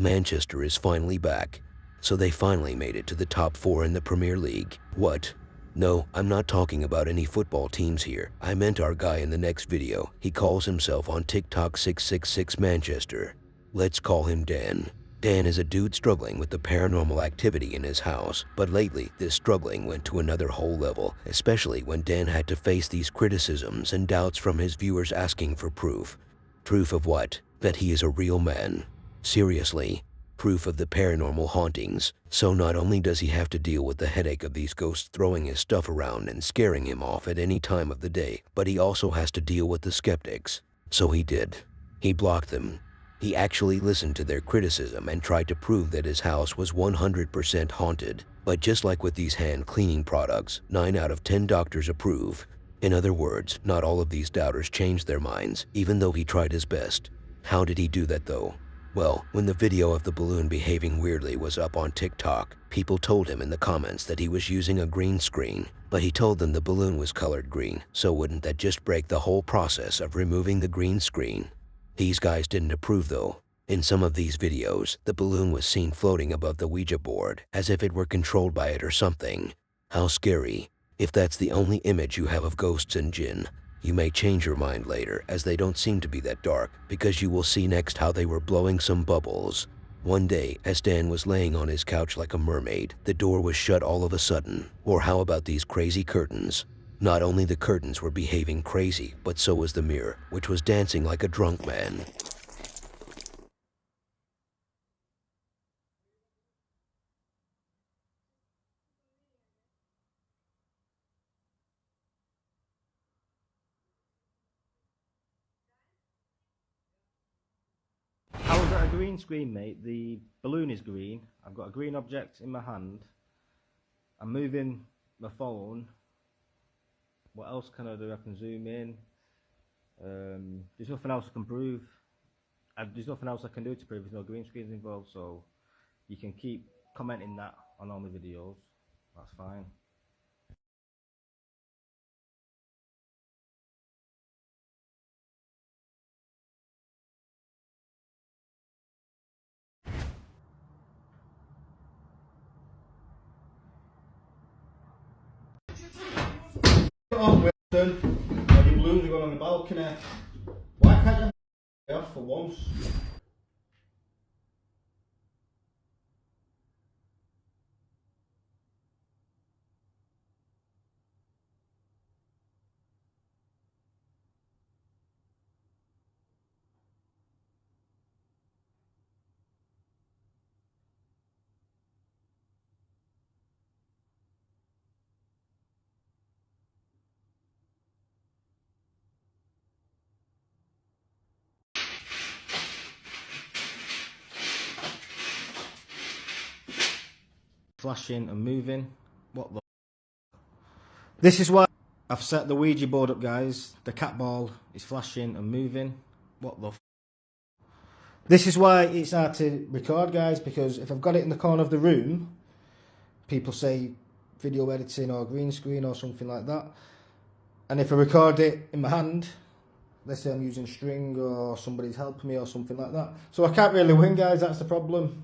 Manchester is finally back. So they finally made it to the top 4 in the Premier League. What? No, I'm not talking about any football teams here. I meant our guy in the next video. He calls himself on TikTok 666 Manchester. Let's call him Dan. Dan is a dude struggling with the paranormal activity in his house, but lately this struggling went to another whole level, especially when Dan had to face these criticisms and doubts from his viewers asking for proof. Proof of what? That he is a real man. Seriously, proof of the paranormal hauntings. So not only does he have to deal with the headache of these ghosts throwing his stuff around and scaring him off at any time of the day, but he also has to deal with the skeptics. So he did. He blocked them. He actually listened to their criticism and tried to prove that his house was 100% haunted. But just like with these hand cleaning products, 9 out of 10 doctors approve. In other words, not all of these doubters changed their minds, even though he tried his best. How did he do that though? Well, when the video of the balloon behaving weirdly was up on TikTok, people told him in the comments that he was using a green screen, but he told them the balloon was colored green, so wouldn't that just break the whole process of removing the green screen? These guys didn't approve though. In some of these videos, the balloon was seen floating above the Ouija board, as if it were controlled by it or something. How scary. If that's the only image you have of ghosts and jinn, you may change your mind later, as they don't seem to be that dark, because you will see next how they were blowing some bubbles. One day, as Dan was laying on his couch like a mermaid, the door was shut all of a sudden. Or how about these crazy curtains? Not only the curtains were behaving crazy, but so was the mirror, which was dancing like a drunk man. I was at a green screen, mate. The balloon is green. I've got a green object in my hand. I'm moving my phone. What else can I do? I can zoom in. There's nothing else I can prove. There's nothing else I can do to prove there's no green screens involved, so you can keep commenting that on all my videos. That's fine. On Wilson, the balloons are going on the balcony. Why can't you off for once? Flashing and moving. What the? This is why I've set the Ouija board up, guys. The cat ball is flashing and moving. What the? This is why it's hard to record, guys, because if I've got it in the corner of the room, people say video editing or green screen or something like that. And if I record it in my hand, let's say I'm using string or somebody's helping me or something like that. So I can't really win, guys, that's the problem.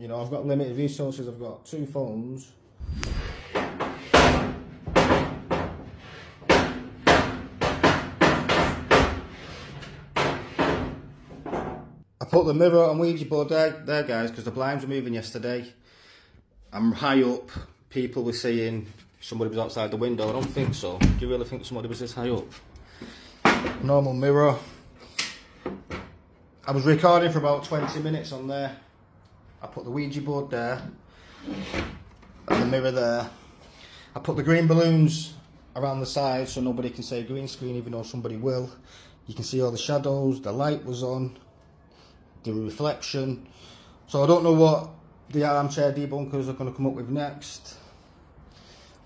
You know, I've got limited resources, I've got 2 phones. I put the mirror on Ouija board there guys, because the blinds were moving yesterday. I'm high up, people were saying somebody was outside the window. I don't think so. Do you really think somebody was this high up? Normal mirror. I was recording for about 20 minutes on there. I put the Ouija board there, and the mirror there. I put the green balloons around the side so nobody can say green screen, even though somebody will. You can see all the shadows, the light was on, the reflection. So I don't know what the armchair debunkers are going to come up with next.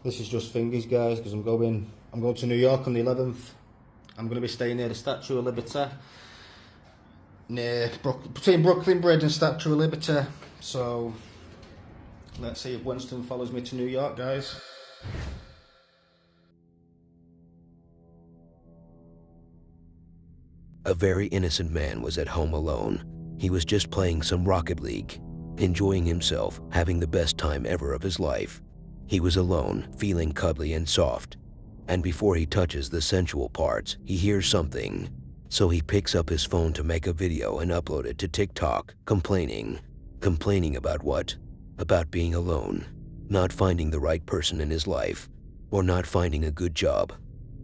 This is just fingers, guys, because I'm going to New York on the 11th. I'm going to be staying near the Statue of Liberty, between Brooklyn Bridge and Statue of Liberty. So let's see if Winston follows me to New York, guys. A very innocent man was at home alone. He was just playing some Rocket League, enjoying himself, having the best time ever of his life. He was alone, feeling cuddly and soft. And before he touches the sensual parts, he hears something. So he picks up his phone to make a video and upload it to TikTok, complaining. Complaining about what? About being alone, not finding the right person in his life, or not finding a good job.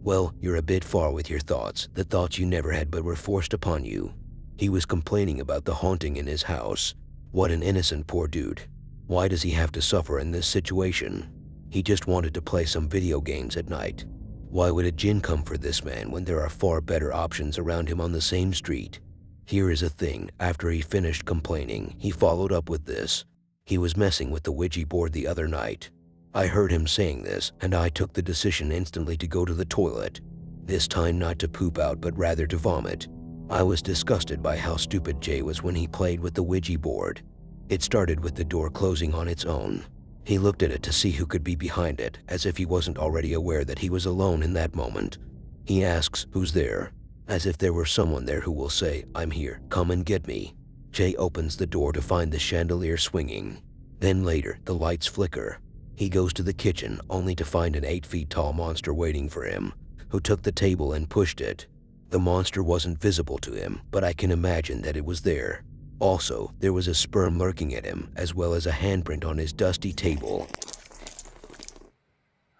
Well, you're a bit far with your thoughts, the thoughts you never had but were forced upon you. He was complaining about the haunting in his house. What an innocent poor dude. Why does he have to suffer in this situation? He just wanted to play some video games at night. Why would a djinn come for this man when there are far better options around him on the same street? Here is a thing, after he finished complaining, he followed up with this. He was messing with the Ouija board the other night. I heard him saying this, and I took the decision instantly to go to the toilet. This time not to poop out, but rather to vomit. I was disgusted by how stupid Jay was when he played with the Ouija board. It started with the door closing on its own. He looked at it to see who could be behind it, as if he wasn't already aware that he was alone in that moment. He asks, "Who's there?" As if there were someone there who will say, "I'm here, come and get me." Jay opens the door to find the chandelier swinging. Then later, the lights flicker. He goes to the kitchen, only to find an 8 feet tall monster waiting for him, who took the table and pushed it. The monster wasn't visible to him, but I can imagine that it was there. Also, there was a sperm lurking at him, as well as a handprint on his dusty table.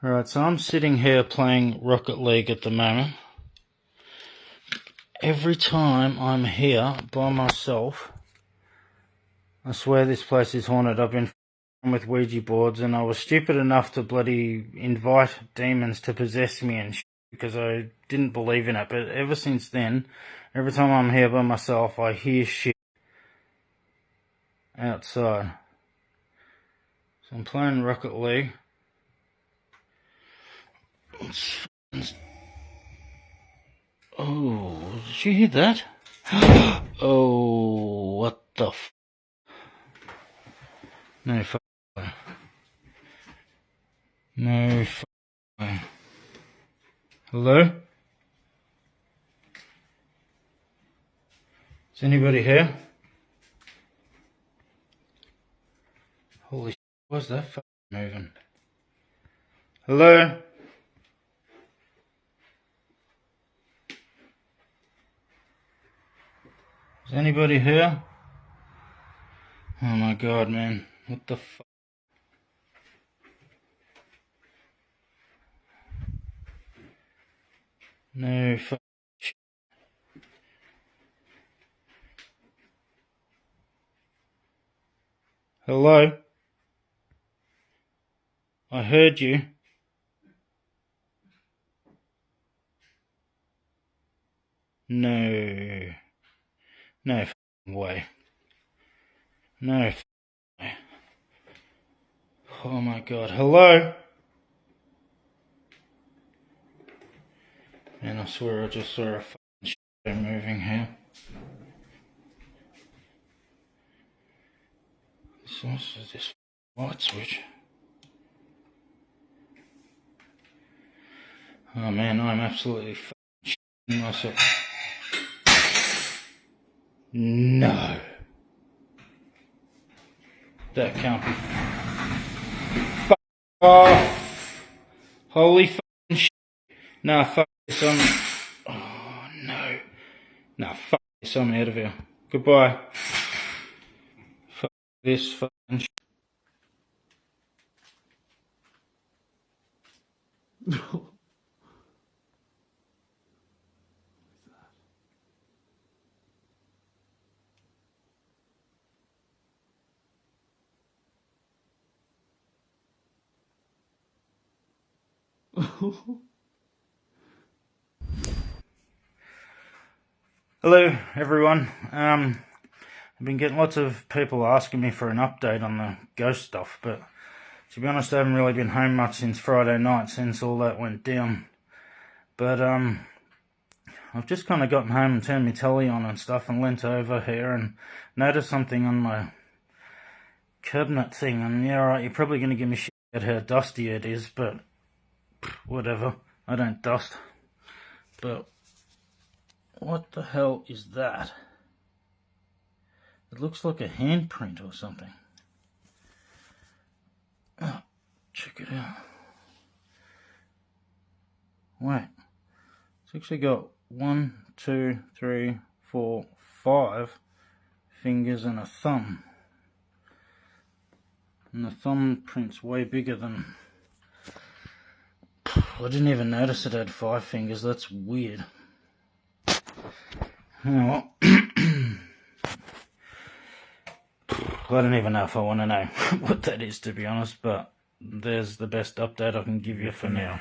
Alright, so I'm sitting here playing Rocket League at the moment. Every time I'm here by myself, I swear this place is haunted. I've been f***ing with Ouija boards, and I was stupid enough to bloody invite demons to possess me and shit because I didn't believe in it. But ever since then, every time I'm here by myself, I hear shit outside. So I'm playing Rocket League. Oh, did you hear that? Oh, what the f... No f... No f... Hello? Is anybody here? Holy shit, what's that f moving? Hello? Is anybody here? Oh my god, man. What the f... No f... Hello? I heard you. No. No f***ing way. No f***ing way. Oh my god. Hello? Man, I swear I just saw a f***ing shadow moving here. So what's this light switch? Oh man, I'm absolutely f***ing shitting myself. No. That can't be f*** off. Holy f***ing shit. Nah, fuck this, oh no. Nah, fuck this, I'm out of here. Goodbye. Fuck this fucking shit. Hello everyone. I've been getting lots of people asking me for an update on the ghost stuff, but to be honest I haven't really been home much since Friday night, since all that went down. But I've just kind of gotten home and turned my telly on and stuff and leant over here and noticed something on my cabinet thing, and yeah, right, you're probably going to give me shit about how dusty it is, but whatever, I don't dust. But what the hell is that? It looks like a handprint or something. Oh, check it out. Wait. It's actually got 1, 2, 3, 4, 5 fingers and a thumb. And the thumbprint's way bigger than... I didn't even notice it had 5 fingers. That's weird. Oh, well. I don't even know if I want to know what that is, to be honest, but there's the best update I can give you for now.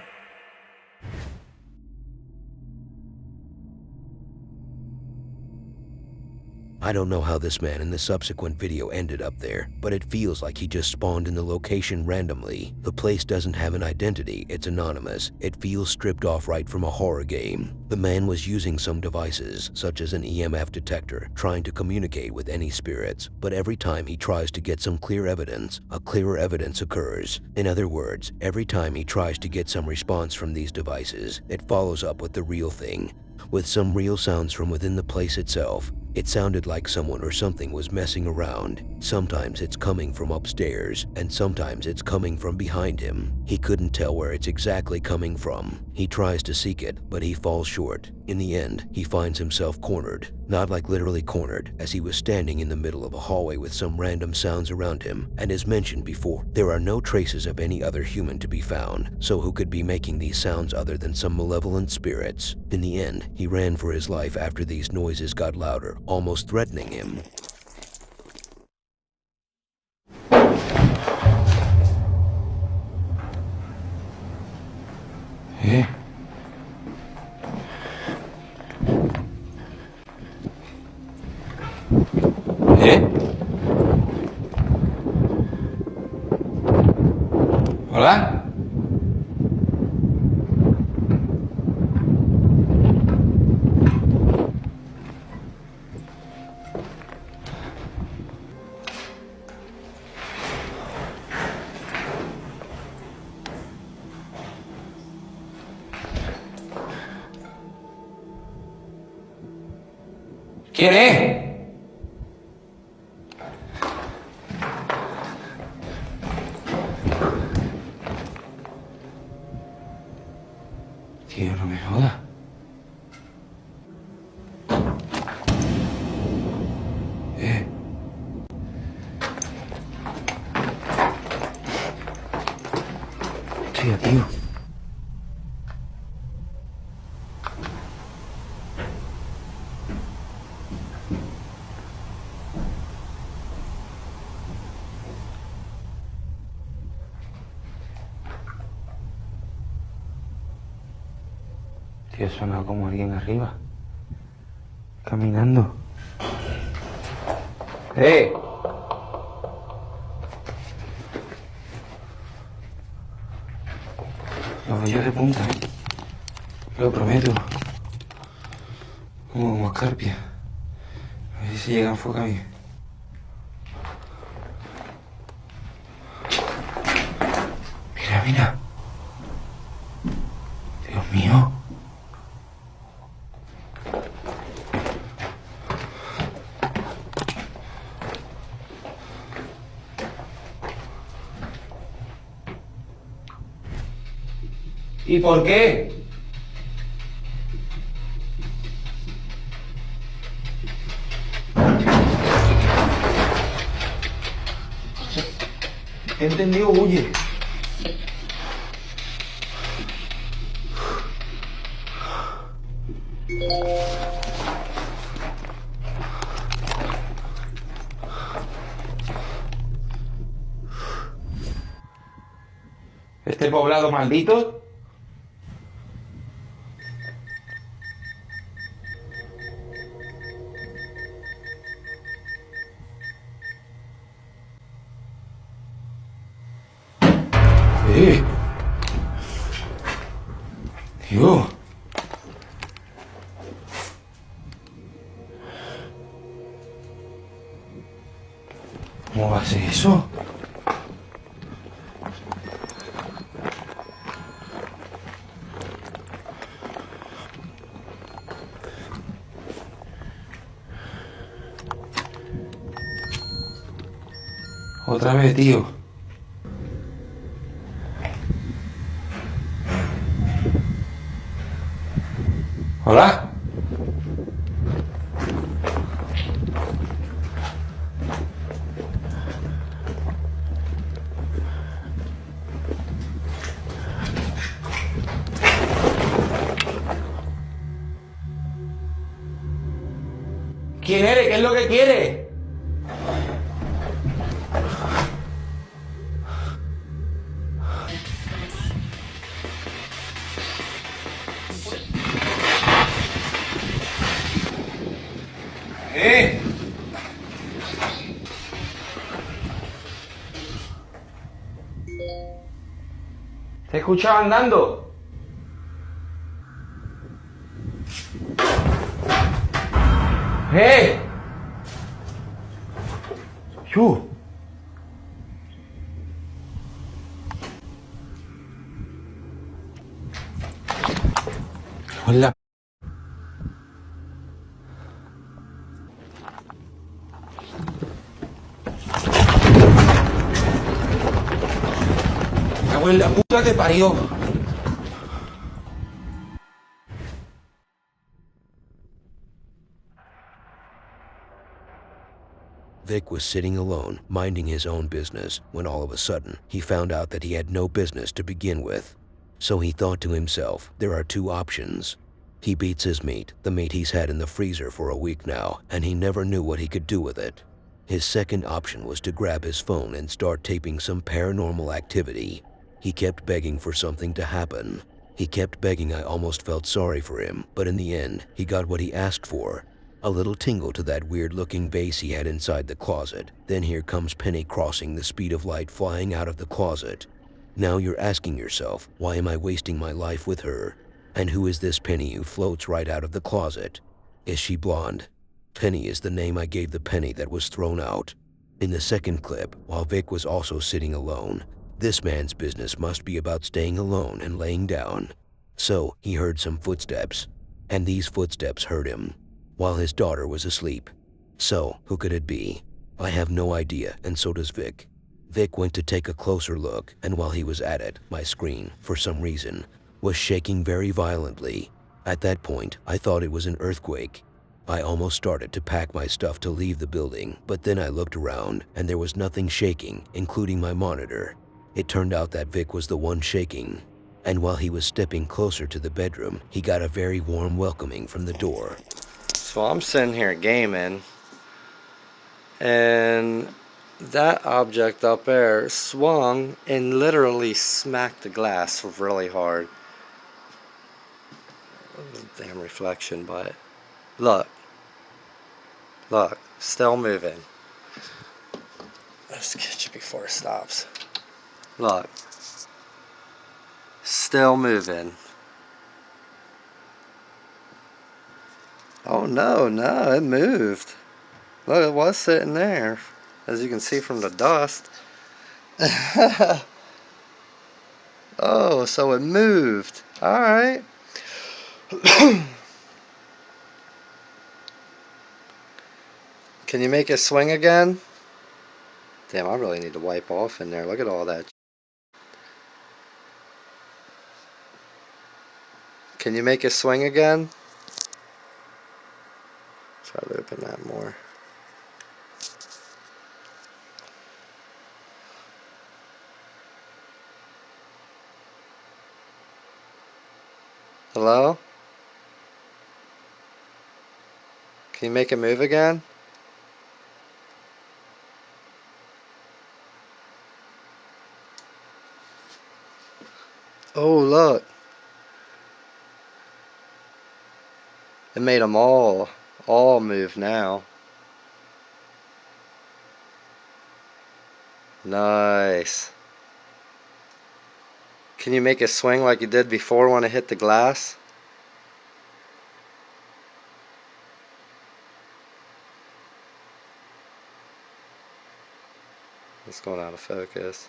I don't know how this man in the subsequent video ended up there, but it feels like he just spawned in the location randomly. The place doesn't have an identity, it's anonymous. It feels stripped off right from a horror game. The man was using some devices, such as an EMF detector, trying to communicate with any spirits, but every time he tries to get some clear evidence, a clearer evidence occurs. In other words, every time he tries to get some response from these devices, it follows up with the real thing, with some real sounds from within the place itself. It sounded like someone or something was messing around. Sometimes it's coming from upstairs, and sometimes it's coming from behind him. He couldn't tell where it's exactly coming from. He tries to seek it, but he falls short. In the end, he finds himself cornered. Not like literally cornered, as he was standing in the middle of a hallway with some random sounds around him. And as mentioned before, there are no traces of any other human to be found, so who could be making these sounds other than some malevolent spirits? In the end, he ran for his life after these noises got louder, almost threatening him. ¿Hola? ¿Quién es? Tío, no me jodas. Tío. Tío, suena como alguien arriba. Caminando. ¡Eh! Lo voy a de punta, lo prometo. Como escarpia. A ver si llega a enfocar bien. Mira. Dios mío. ¿Y por qué? He entendido, huye. Este poblado maldito. Tío. ¿Cómo va a ser eso? Otra vez, tío. Hola. ¿Quién eres? ¿Qué es lo que quieres? ¡Eh! ¿Te he escuchado andando? ¡Eh! ¡Yu! Hola. Cago en la puta que parió. Vic was sitting alone, minding his own business, when all of a sudden, he found out that he had no business to begin with. So he thought to himself, there are two options. He beats his meat, the meat he's had in the freezer for a week now, and he never knew what he could do with it. His second option was to grab his phone and start taping some paranormal activity. He kept begging for something to happen. He kept begging. I almost felt sorry for him, but in the end, he got what he asked for. A little tingle to that weird-looking vase he had inside the closet. Then here comes Penny crossing the speed of light, flying out of the closet. Now you're asking yourself, why am I wasting my life with her? And who is this Penny who floats right out of the closet? Is she blonde? Penny is the name I gave the penny that was thrown out. In the second clip, while Vic was also sitting alone, this man's business must be about staying alone and laying down. So he heard some footsteps, and these footsteps hurt him, while his daughter was asleep. So who could it be? I have no idea, and so does Vic. Vic went to take a closer look, and while he was at it, my screen, for some reason, was shaking very violently. At that point, I thought it was an earthquake. I almost started to pack my stuff to leave the building, but then I looked around, and there was nothing shaking, including my monitor. It turned out that Vic was the one shaking. And while he was stepping closer to the bedroom, he got a very warm welcoming from the door. So I'm sitting here gaming, and that object up there swung and literally smacked the glass really hard. Damn reflection, but look, still moving. Let's get you before it stops. Look, still moving. Oh no, it moved. Look, it was sitting there, as you can see from the dust. Oh, so it moved. Alright. Can you make it swing again? Damn, I really need to wipe off in there. Look at all that. Can you make it swing again? Try to open that more. Hello? Can you make it move again? Oh, look. It made them all move now. Nice. Can you make it swing like you did before when it hit the glass? It's going out of focus.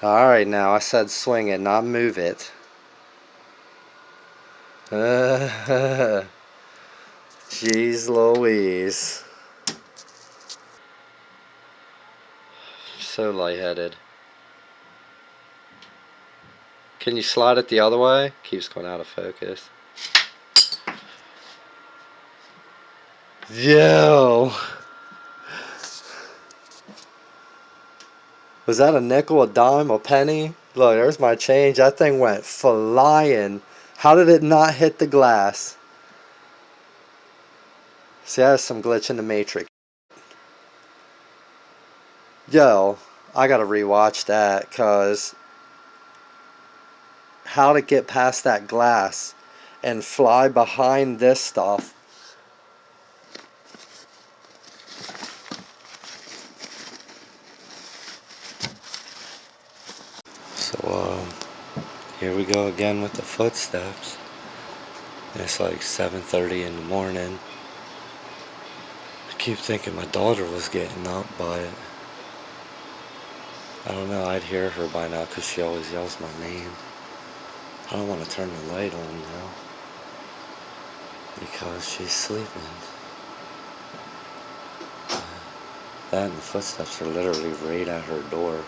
Alright, now I said swing it, not move it. Jeez Louise. So lightheaded. Can you slide it the other way? Keeps going out of focus. Yo! Was that a nickel, a dime, a penny? Look, there's my change. That thing went flying. How did it not hit the glass? See, that's some glitch in the matrix. Yo, I gotta rewatch that, cause how to get past that glass and fly behind this stuff. So, here we go again with the footsteps. It's like 7:30 in the morning. I keep thinking my daughter was getting up, but I don't know, I'd hear her by now because she always yells my name. I don't want to turn the light on now because she's sleeping. That and the footsteps are literally right at her door,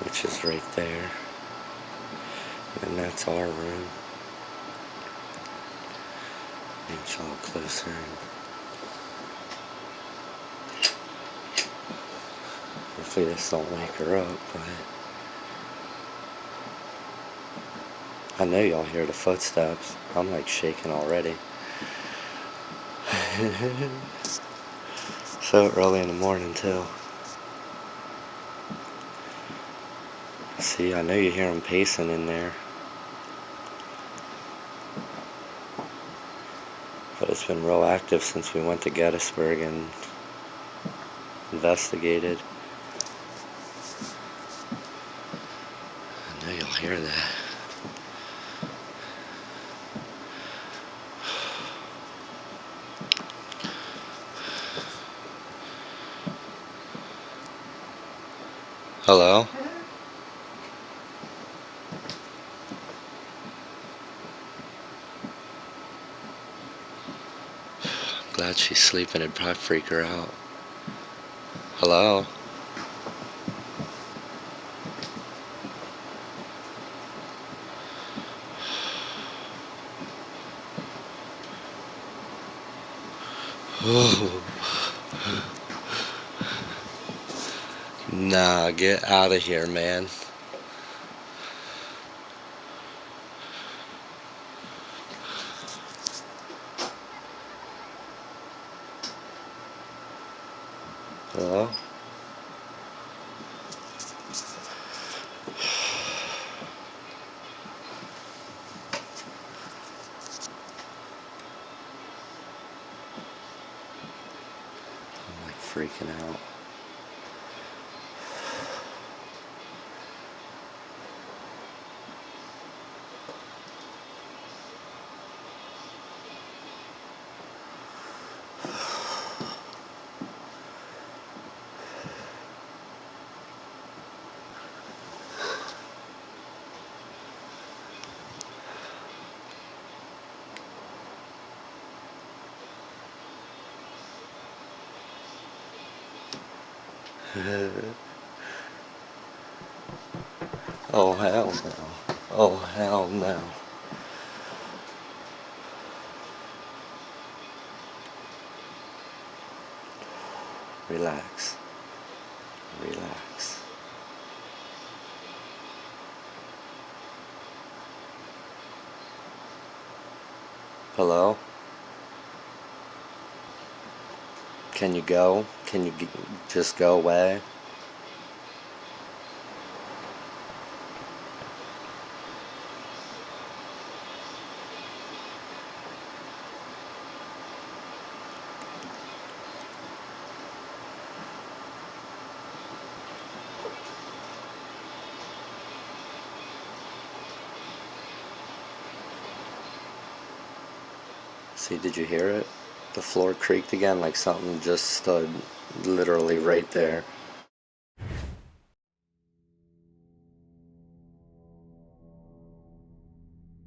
which is right there. And that's our room. Inch all closer. Hopefully this don't wake her up, but I know y'all hear the footsteps. I'm like shaking already. So early in the morning too. See, I know you hear them pacing in there. But it's been real active since we went to Gettysburg and investigated. I know you'll hear that. Hello? I'm glad she's sleeping. It'd probably freak her out. Hello? Nah, get out of here, man. Hello? I'm like freaking out. Oh hell no. Oh hell no. Relax. Relax. Hello? Can you go? Can you just go away? See, did you hear it? The floor creaked again like something just stood literally right there.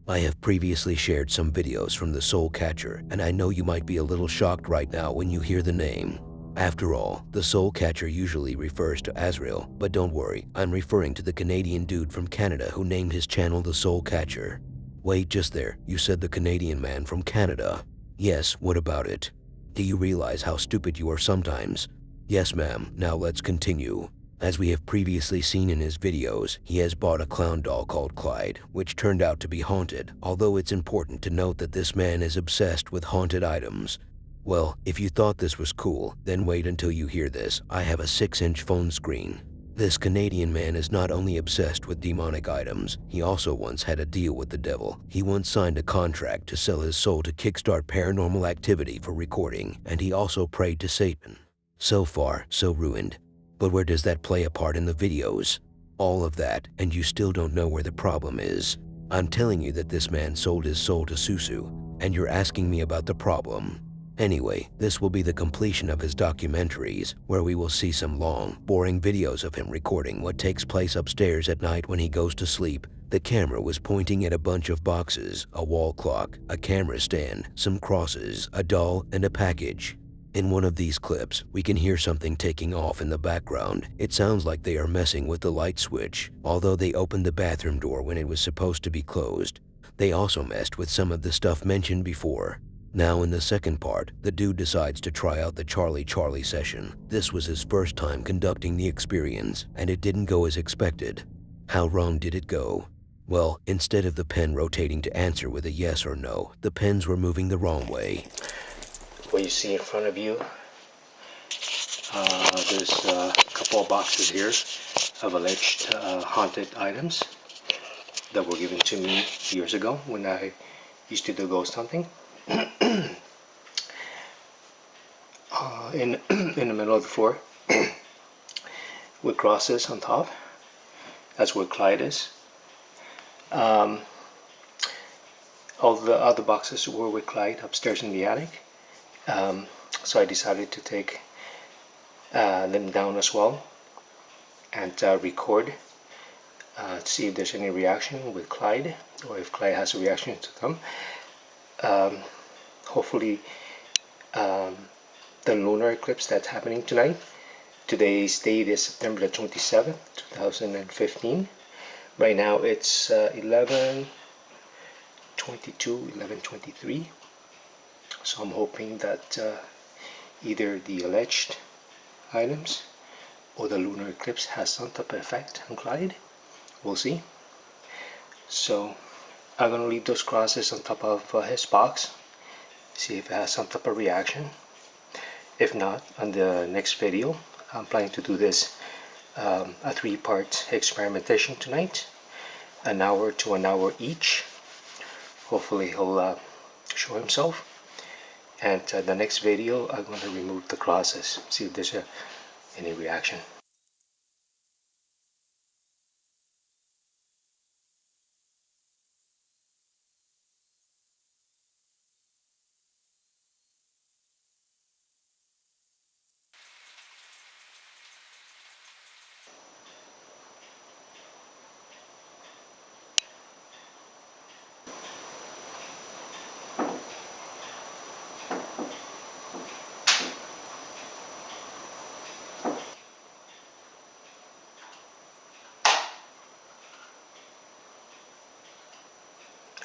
I have previously shared some videos from the Soul Catcher, and I know you might be a little shocked right now when you hear the name. After all, the Soul Catcher usually refers to Azrael, but don't worry, I'm referring to the Canadian dude from Canada who named his channel the Soul Catcher. Wait, just there, you said the Canadian man from Canada. Yes, what about it? Do you realize how stupid you are sometimes? Yes, ma'am, now let's continue. As we have previously seen in his videos, he has bought a clown doll called Clyde, which turned out to be haunted, although it's important to note that this man is obsessed with haunted items. Well, if you thought this was cool, then wait until you hear this. I have a 6-inch phone screen. This Canadian man is not only obsessed with demonic items, he also once had a deal with the devil. He once signed a contract to sell his soul to kickstart paranormal activity for recording, and he also prayed to Satan. So far, so ruined. But where does that play a part in the videos? All of that, and you still don't know where the problem is. I'm telling you that this man sold his soul to Susu, and you're asking me about the problem. Anyway, this will be the completion of his documentaries, where we will see some long, boring videos of him recording what takes place upstairs at night when he goes to sleep. The camera was pointing at a bunch of boxes, a wall clock, a camera stand, some crosses, a doll, and a package. In one of these clips, we can hear something taking off in the background. It sounds like they are messing with the light switch, although they opened the bathroom door when it was supposed to be closed. They also messed with some of the stuff mentioned before. Now in the second part, the dude decides to try out the Charlie session. This was his first time conducting the experience, and it didn't go as expected. How wrong did it go? Well, instead of the pen rotating to answer with a yes or no, the pens were moving the wrong way. What you see in front of you, there's a couple of boxes here of alleged haunted items that were given to me years ago when I used to do ghost hunting. In the middle of the floor with crosses on top. That's where Clyde is. All the other boxes were with Clyde upstairs in the attic. So I decided to take them down as well and record to see if there's any reaction with Clyde, or if Clyde has a reaction to them. Hopefully the lunar eclipse that's happening tonight. Today's date is September the 27th, 2015. Right now it's 11:22, 11:23. So I'm hoping that either the alleged items or the lunar eclipse has some type of effect on Clyde. We'll see. So I'm gonna leave those crosses on top of his box, see if it has some type of reaction. If not, on the next video, I'm planning to do this a 3-part experimentation tonight, an hour to an hour each. Hopefully he'll show himself. And the next video, I'm going to remove the crosses, see if there's any reaction.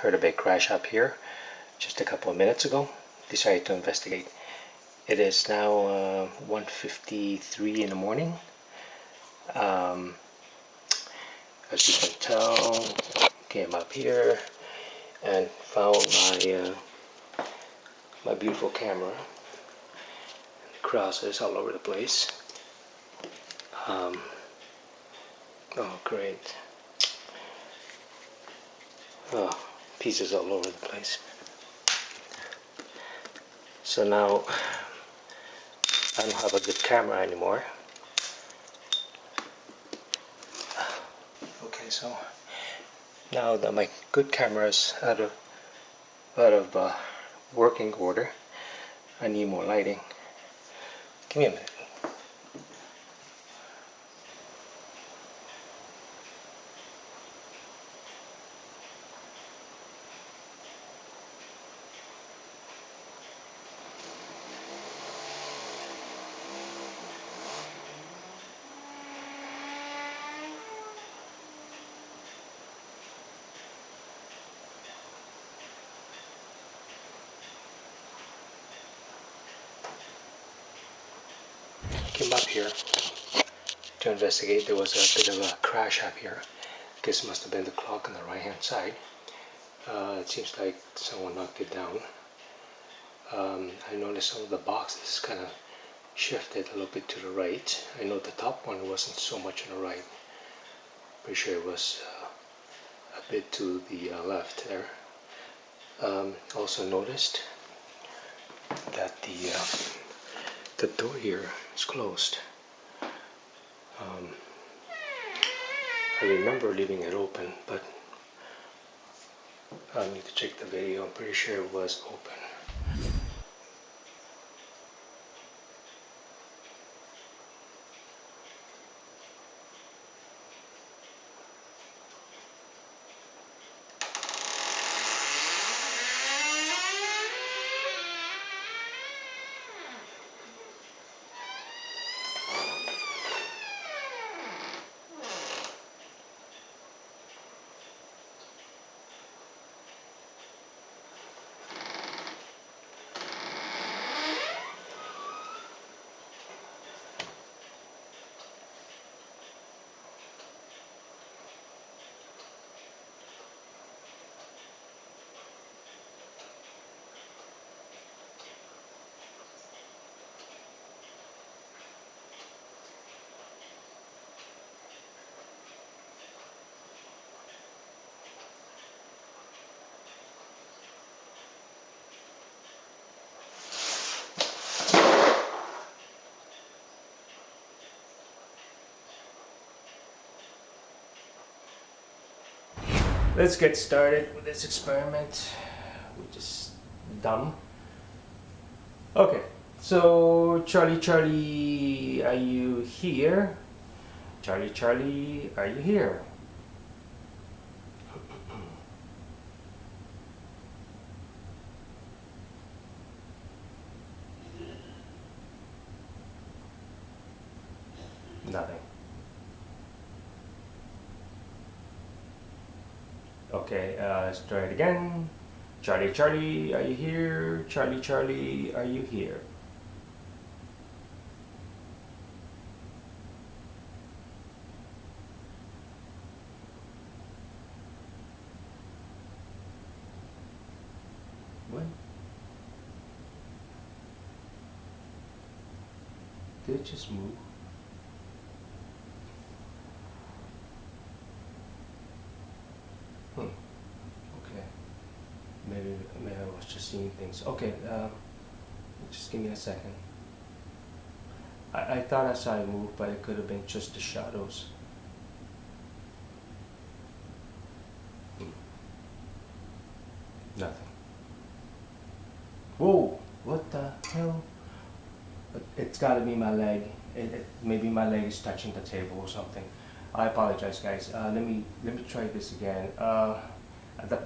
Heard a big crash up here just a couple of minutes ago. Decided to investigate. It is now 1:53 in the morning. As you can tell, came up here and found my beautiful camera. Crosses all over the place. Oh great. Oh, pieces all over the place. So now I don't have a good camera anymore. Okay, so now that my good camera is out of working order, I need more lighting. Give me a minute. came up here to investigate. There was a bit of a crash up here. This must have been the clock on the right hand side. It seems like someone knocked it down. I noticed some of the boxes kind of shifted a little bit to the right. I know the top one wasn't so much on the right. Pretty sure it was a bit to the left there. Also noticed that the door here is closed. I remember leaving it open, but I need to check the video. I'm pretty sure it was open. Let's get started with this experiment. We're just dumb. Okay, so Charlie, Charlie, are you here? Charlie, Charlie, are you here? Nothing. Okay, let's try it again. Charlie, Charlie, are you here? Charlie, Charlie, are you here? What? Did it just move? Okay. Maybe I was just seeing things. Okay, just give me a second. I thought I saw it move, but it could have been just the shadows. Nothing. Whoa! What the hell? It's gotta be my leg. Maybe my leg is touching the table or something. I apologize, guys. Let me try this again. The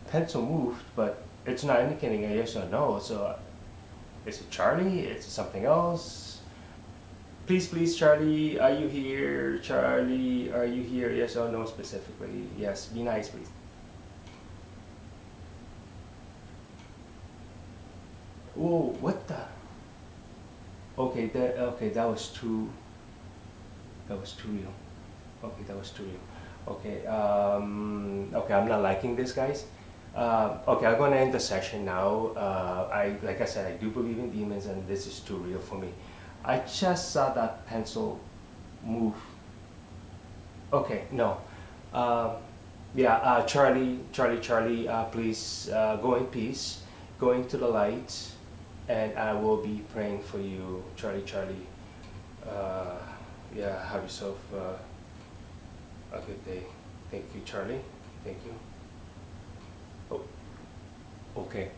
pencil moved, but it's not indicating a yes or no. So, is it Charlie? Is it something else? Please, please, Charlie, are you here? Charlie, are you here? Yes or no specifically? Yes. Be nice, please. Whoa! What the? Okay, that was too. That was too real. Okay, that was too real. Okay, okay, I'm not liking this, guys. Okay, I'm gonna end the session now. Like I said, I do believe in demons, and this is too real for me. I just saw that pencil move. Okay, no. Yeah, Charlie, please go in peace, go into the light, and I will be praying for you, Charlie. Yeah, have yourself a good day. Thank you, Charlie. Thank you. Oh, okay.